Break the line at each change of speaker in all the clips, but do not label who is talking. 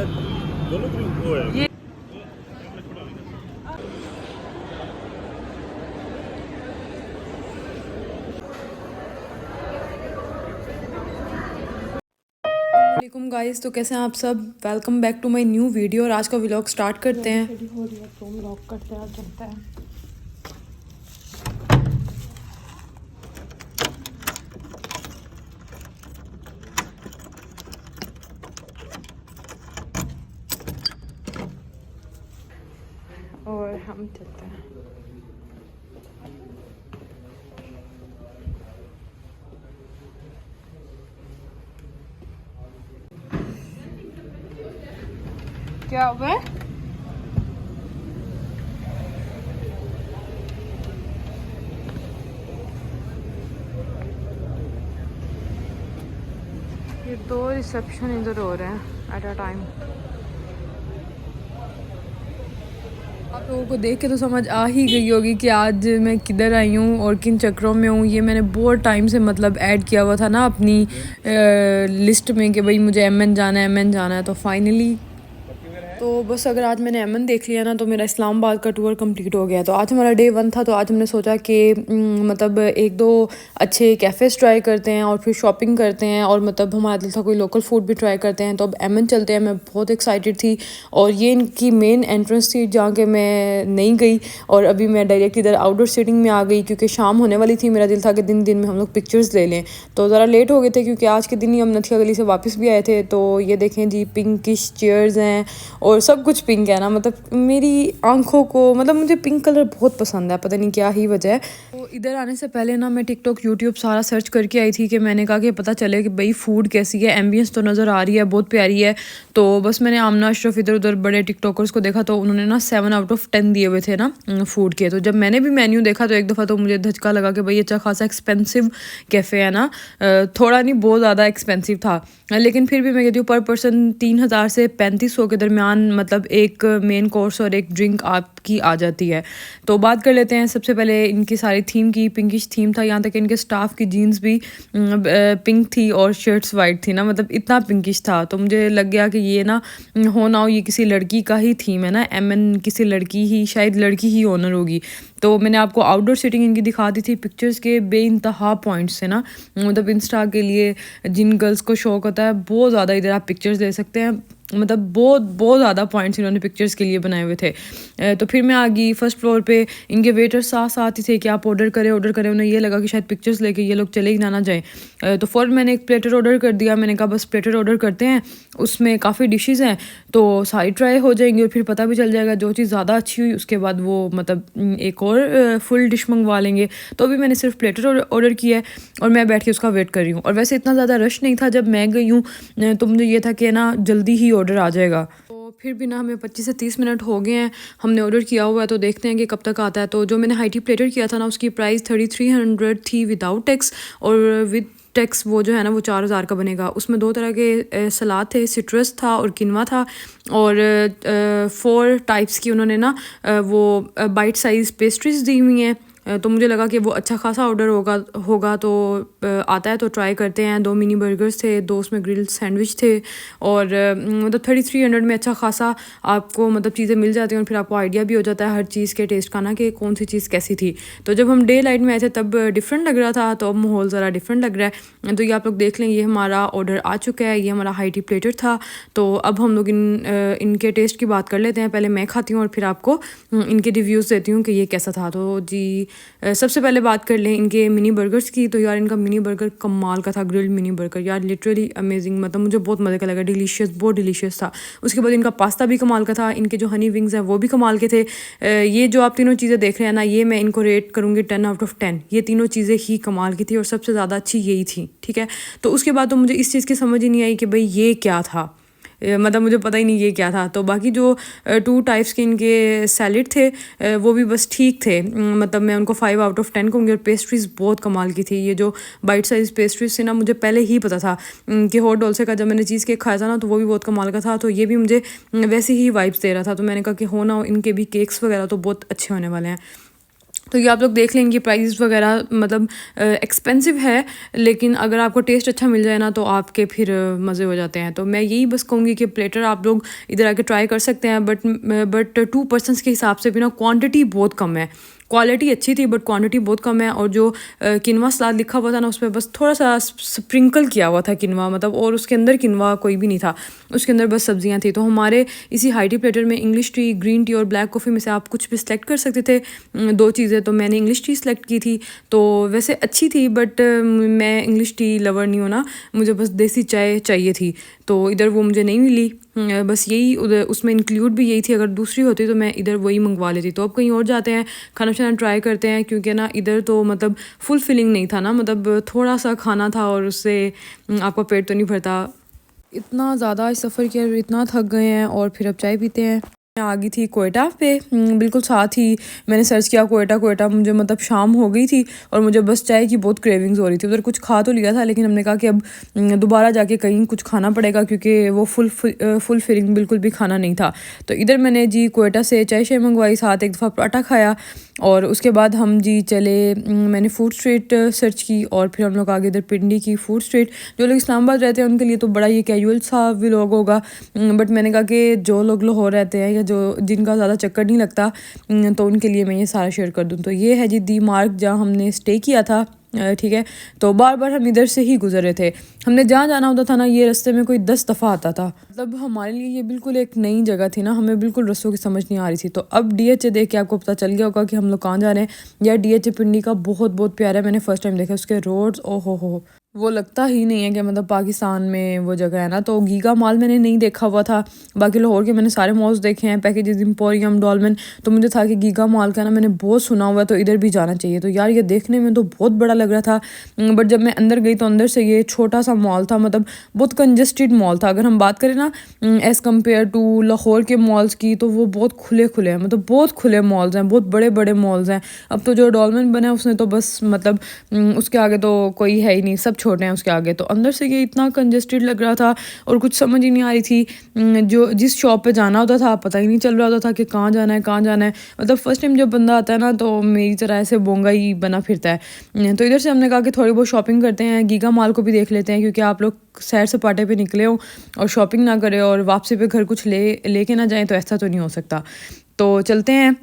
ये वालेकुम गाइस, तो कैसे हैं आप सब। Welcome back to my new video. और आज का व्लॉग स्टार्ट करते हैं। हो रही है तो व्लॉग करते हैं और चलते हैं। और हम चलते हैं। क्या हुआ है? ये दो रिसेप्शन इधर हो रहे हैं एट अ टाइम। आप लोगों को देख के तो समझ आ ही गई होगी कि आज मैं किधर आई हूँ और किन चक्करों में हूँ। ये मैंने बहुत टाइम से मतलब ऐड किया हुआ था ना अपनी लिस्ट में कि भाई मुझे एमएन जाना है, एमएन जाना है। तो फाइनली तो बस अगर आज मैंने एमएन देख लिया ना तो मेरा इस्लामाबाद का टूर कंप्लीट हो गया। तो आज हमारा डे 1 था। तो आज हमने सोचा कि मतलब एक दो अच्छे कैफ़ेज़ ट्राई करते हैं और फिर शॉपिंग करते हैं और मतलब हमारा दिल था कोई लोकल फूड भी ट्राई करते हैं। तो अब एमएन चलते हैं। मैं बहुत एक्साइटेड थी और ये इनकी मेन एंट्रेंस थी जहाँ के मैं नहीं गई। और अभी मैं डायरेक्ट इधर आउटडोर सीटिंग में आ गई क्योंकि शाम होने वाली थी। मेरा दिल था कि दिन दिन में हम लोग पिक्चर्स ले लें। तो ज़रा लेट हो गए थे क्योंकि आज के दिन ही हम नथिया गली से वापस भी आए थे। तो ये देखें जी, पिंकिश चेयर्स हैं और सब कुछ पिंक है ना। मतलब मेरी आंखों को, मतलब मुझे पिंक कलर बहुत पसंद है, पता नहीं क्या ही वजह है। तो इधर आने से पहले ना मैं टिकटॉक यूट्यूब सारा सर्च करके आई थी कि मैंने कहा कि पता चले कि भाई फूड कैसी है। एम्बियंस तो नज़र आ रही है, बहुत प्यारी है। तो बस मैंने आमना अशरफ इधर उधर बड़े टिकटॉकर्स को देखा तो उन्होंने ना 7 आउट ऑफ 10 दिए हुए थे ना फूड के। तो जब मैंने भी मेन्यू देखा तो एक दफ़ा तो मुझे धचका लगा कि भाई अच्छा खासा एक्सपेंसिव कैफ़े है ना। थोड़ा नहीं, बहुत ज़्यादा एक्सपेंसिव था। लेकिन फिर भी मैं कहती हूँ पर पर्सन 3000 से 3500 के दरमियान मतलब एक मेन कोर्स और एक ड्रिंक आपकी आ जाती है। तो बात कर लेते हैं सबसे पहले इनकी सारी थीम की। पिंकिश थीम था, यहाँ तक इनके स्टाफ की जीन्स भी पिंक थी और शर्ट्स वाइट थी ना। मतलब इतना पिंकिश था तो मुझे लग गया कि ये ना हो ना हो ये किसी लड़की का ही थीम है ना। एमएन किसी लड़की ही, शायद लड़की ही ओनर होगी। तो मैंने आपको आउटडोर सीटिंग इनकी दिखा दी थी। पिक्चर्स के बेइंतहा पॉइंट्स है ना। मतलब इंस्टा के लिए जिन गर्ल्स को शौक होता है बहुत ज़्यादा इधर आप पिक्चर्स ले सकते हैं। मतलब बहुत बहुत ज़्यादा पॉइंट्स इन्होंने पिक्चर्स के लिए बनाए हुए थे। तो फिर मैं आ गई फर्स्ट फ्लोर पे। इनके वेटर साथ साथ ही थे कि आप ऑर्डर करें ऑर्डर करें। उन्हें ये लगा कि शायद पिक्चर्स लेके ये लोग चले ही ना जाएँ। तो फ़ौरन मैंने एक प्लेटर ऑर्डर कर दिया। मैंने कहा बस प्लेटर ऑर्डर करते हैं, उसमें काफ़ी डिशेज़ हैं तो सारी ट्राई हो जाएंगी और फिर पता भी चल जाएगा। जो चीज़ ज़्यादा अच्छी हुई उसके बाद वो मतलब एक और फुल डिश मंगवा लेंगे। तो अभी मैंने सिर्फ प्लेटर ऑर्डर किया है और मैं बैठ के उसका वेट कर रही हूँ। और वैसे इतना ज़्यादा रश नहीं था जब मैं गई हूँ। तो मुझे ये था कि ना जल्दी ही ऑर्डर आ जाएगा। तो फिर भी ना हमें 25 से 30 मिनट हो गए हैं, हमने ऑर्डर किया हुआ है। तो देखते हैं कि कब तक आता है। तो जो मैंने हाई टी प्लेटर किया था ना उसकी प्राइस 3300 थी विदाउट टैक्स, और विद टैक्स वो जो है ना वो 4000 का बनेगा। उसमें 2 तरह के सलाद थे, सिट्रस था और किनवा था। और 4 टाइप्स की उन्होंने ना वो बाइट साइज़ पेस्ट्रीज दी हुई हैं। तो मुझे लगा कि वो अच्छा खासा ऑर्डर होगा तो आता है तो ट्राई करते हैं। 2 मिनी बर्गर्स थे, 2 उसमें ग्रिल्ड सैंडविच थे। और मतलब 3300 में अच्छा खासा आपको मतलब चीज़ें मिल जाती हैं और फिर आपको आइडिया भी हो जाता है हर चीज़ के टेस्ट का ना कि कौन सी चीज़ कैसी थी। तो जब हम डे लाइट में आए थे तब डिफरेंट लग रहा था, तो अब माहौल ज़रा डिफरेंट लग रहा है। तो ये आप लोग देख लें, ये हमारा ऑर्डर आ चुका है। ये हमारा हाई टी प्लेटर था। तो अब हम लोग इनके टेस्ट की बात कर लेते हैं। पहले मैं खाती हूँ और फिर आपको इनके रिव्यूज़ देती हूँ कि ये कैसा था। तो जी सबसे पहले बात कर लें इनके मिनी बर्गर्स की। तो यार इनका मिनी बर्गर कमाल का था, ग्रिल्ड मिनी बर्गर यार लिटरली अमेजिंग। मतलब मुझे बहुत मज़े का लगा, डिलीशियस, बहुत डिलीशियस था। उसके बाद इनका पास्ता भी कमाल का था। इनके जो हनी विंग्स हैं वो भी कमाल के थे। ये जो आप तीनों चीज़ें देख रहे हैं ना, ये मैं इनको रेट करूँगी 10 आउट ऑफ 10। ये तीनों चीज़ें ही कमाल की थी और सबसे ज़्यादा अच्छी यही थी, ठीक है। तो उसके बाद तो मुझे इस चीज़ की समझ ही नहीं आई कि भाई ये क्या था। मतलब मुझे पता ही नहीं ये क्या था। तो बाकी जो 2 टाइप्स के इनके सैलेड थे वो भी बस ठीक थे। मतलब मैं उनको 5 आउट ऑफ 10 कहूँगी। और पेस्ट्रीज़ बहुत कमाल की थी। ये जो बाइट साइज़ पेस्ट्रीज से ना मुझे पहले ही पता था कि हॉट डोलसे का जब मैंने चीज़ केक खाया था ना तो वो भी बहुत कमाल का था। तो ये भी मुझे वैसी ही वाइब्स दे रहा था। तो मैंने कहा कि हो ना हो इनके भी केक्स वगैरह तो बहुत अच्छे होने वाले हैं। तो ये आप लोग देख लें, इनकी प्राइस वगैरह मतलब एक्सपेंसिव है, लेकिन अगर आपको टेस्ट अच्छा मिल जाए ना तो आपके फिर मज़े हो जाते हैं। तो मैं यही बस कहूँगी कि प्लेटर आप लोग इधर आके ट्राई कर सकते हैं, बट 2 पर्सनस के हिसाब से भी ना क्वांटिटी बहुत कम है। क्वालिटी अच्छी थी बट क्वांटिटी बहुत कम है। और जो किनवा सलाद लिखा हुआ था ना, उसमें बस थोड़ा सा स्प्रिंकल किया हुआ था किनवा, मतलब, और उसके अंदर किनवा कोई भी नहीं था, उसके अंदर बस सब्जियां थी। तो हमारे इसी हाई टी प्लेटर में इंग्लिश टी, ग्रीन टी और ब्लैक कॉफ़ी में से आप कुछ भी सिलेक्ट कर सकते थे, 2 चीज़ें। तो मैंने इंग्लिश टी सेलेक्ट की थी, तो वैसे अच्छी थी, बट मैं इंग्लिश टी लवर नहीं हूँ ना, मुझे बस देसी चाय चाहिए थी, तो इधर वो मुझे नहीं मिली। बस यही उधर उसमें इंक्लूड भी यही थी, अगर दूसरी होती तो मैं इधर वही मंगवा लेती। तो अब कहीं और जाते हैं, खाना शाना ट्राई करते हैं, क्योंकि ना इधर तो मतलब फुल फिलिंग नहीं था ना, मतलब थोड़ा सा खाना था और उससे आपका पेट तो नहीं भरता। इतना ज़्यादा इस सफ़र किया, इतना थक गए हैं, और फिर अब चाय पीते हैं। मैं आ गई थी कोयटा पे, बिल्कुल साथ ही मैंने सर्च किया कोयटा कोयटा, मुझे मतलब शाम हो गई थी और मुझे बस चाय की बहुत क्रेविंग्स हो रही थी। उधर कुछ खा तो लिया था, लेकिन हमने कहा कि अब दोबारा जाके कहीं कुछ खाना पड़ेगा, क्योंकि वो फुल फिलिंग बिल्कुल भी खाना नहीं था। तो इधर मैंने जी कोयटा से चाय शाय मंगवाई, साथ एक दफ़ा पराठा खाया, और उसके बाद हम जी चले, मैंने फूड स्ट्रीट सर्च की, और फिर हम लोग आगे इधर पिंडी की फूड स्ट्रीट। जो लोग इस्लामाबाद रहते हैं उनके लिए तो बड़ा ये कैजुअल सा व्लॉग होगा, बट मैंने कहा कि जो लोग लाहौर रहते हैं या जो जिनका ज़्यादा चक्कर नहीं लगता, तो उनके लिए मैं ये सारा शेयर कर दूँ। तो ये है जी दी मार्ग, जहाँ हमने स्टे किया था, ठीक है। तो बार बार हम इधर से ही गुजर रहे थे, हमने जहाँ जाना होता था ना, ये रास्ते में कोई 10 दफ़ा आता था। मतलब हमारे लिए ये बिल्कुल एक नई जगह थी ना, हमें बिल्कुल रास्तों की समझ नहीं आ रही थी। तो अब डीएचए देख के आपको पता चल गया होगा कि हम लोग कहाँ जा रहे हैं। यार डीएचए पिंडी का बहुत बहुत प्यारा है, मैंने फर्स्ट टाइम देखा उसके रोड्स, ओ हो, वो लगता ही नहीं है कि मतलब पाकिस्तान में वो जगह है ना। तो गीगा मॉल मैंने नहीं देखा हुआ था, बाकी लाहौर के मैंने सारे मॉल्स देखे हैं, पैकेजेस, एम्पोरियम, डॉलमेन। तो मुझे था कि गीगा मॉल का ना मैंने बहुत सुना हुआ है, तो इधर भी जाना चाहिए। तो यार ये देखने में तो बहुत बड़ा लग रहा था, बट जब मैं अंदर गई तो अंदर से ये छोटा सा मॉल था, मतलब बहुत कंजस्टेड मॉल था। अगर हम बात करें ना एज़ कम्पेयर टू लाहौर के मॉल्स की, तो वो बहुत खुले खुले हैं, मतलब बहुत खुले मॉल्स हैं, बहुत बड़े बड़े मॉल्स हैं। अब तो जो डॉलमेन बना है उसने तो बस मतलब उसके आगे तो कोई है ही नहीं, सब छोटे हैं उसके आगे। तो अंदर से ये इतना कंजस्टेड लग रहा था और कुछ समझ ही नहीं आ रही थी। जो जिस शॉप पे जाना होता था पता ही नहीं चल रहा होता था कि कहाँ जाना है कहाँ जाना है। मतलब फर्स्ट टाइम जब बंदा आता है ना, तो मेरी तरह ऐसे बोंगा ही बना फिरता है। तो इधर से हमने कहा कि थोड़ी बहुत शॉपिंग करते हैं, गीगा मॉल को भी देख लेते हैं, क्योंकि आप लोग सैर सपाटे पे निकले हो और शॉपिंग ना करें और वापसी पे घर कुछ लेके ना जाएं, तो ऐसा तो नहीं हो सकता। तो चलते हैं।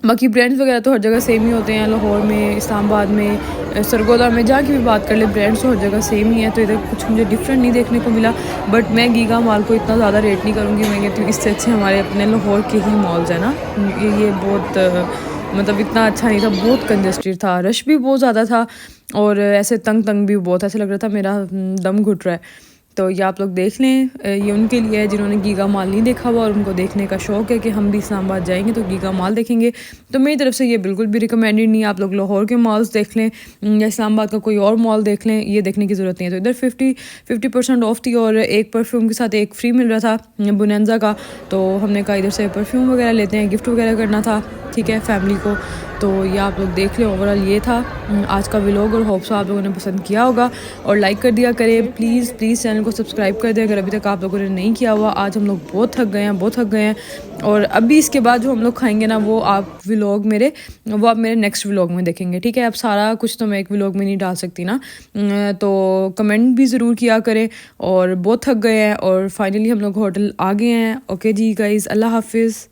बाकी ब्रांड्स वगैरह तो हर जगह सेम ही होते हैं, लाहौर में, इस्लामाबाद में, सरगोदा में, जहाँ की भी बात कर ले, ब्रांड्स तो हर जगह सेम ही है। तो इधर कुछ मुझे डिफरेंट नहीं देखने को मिला, बट मैं गीगा मॉल को इतना ज़्यादा रेट नहीं करूँगी। मैं कहती हूँ इससे अच्छे हमारे अपने लाहौर के ही मॉल्स हैं ना। ये बहुत मतलब इतना अच्छा नहीं था, बहुत कंजस्टेड था, रश भी बहुत ज़्यादा था, और ऐसे तंग तंग भी बहुत, ऐसे लग रहा था मेरा दम घुट रहा है। तो ये आप लोग देख लें, ये उनके लिए है जिन्होंने गीगा मॉल नहीं देखा हुआ और उनको देखने का शौक़ है कि हम भी इस्लामाबाद जाएंगे तो गीगा मॉल देखेंगे। तो मेरी तरफ से ये बिल्कुल भी रिकमेंडेड नहीं है। आप लोग लाहौर के मॉल्स देख लें या इस्लामाबाद का कोई और मॉल देख लें, ये देखने की ज़रूरत नहीं है। तो इधर 50% ऑफ थी और एक परफ्यूम के साथ एक फ्री मिल रहा था बुनेंजा का। तो हमने कहा इधर से परफ्यूम वगैरह लेते हैं, गिफ्ट वगैरह करना था, ठीक है, फैमिली को। तो ये आप लोग देख लें, ओवरऑल ये था आज का व्लॉग, और होप सो आप लोगों ने पसंद किया होगा और लाइक कर दिया करें। प्लीज़ चैनल को सब्सक्राइब कर दें अगर अभी तक आप लोगों ने नहीं किया हुआ। आज हम लोग बहुत थक गए हैं, और अभी इसके बाद जो हम लोग खाएंगे ना, वो आप मेरे नेक्स्ट व्लॉग में देखेंगे, ठीक है। अब सारा कुछ तो मैं एक व्लॉग में नहीं डाल सकती ना, तो कमेंट भी ज़रूर किया करें। और बहुत थक गए हैं और फाइनली हम लोग होटल आ गए हैं। ओके जी गाइज़, अल्लाह हाफिज़।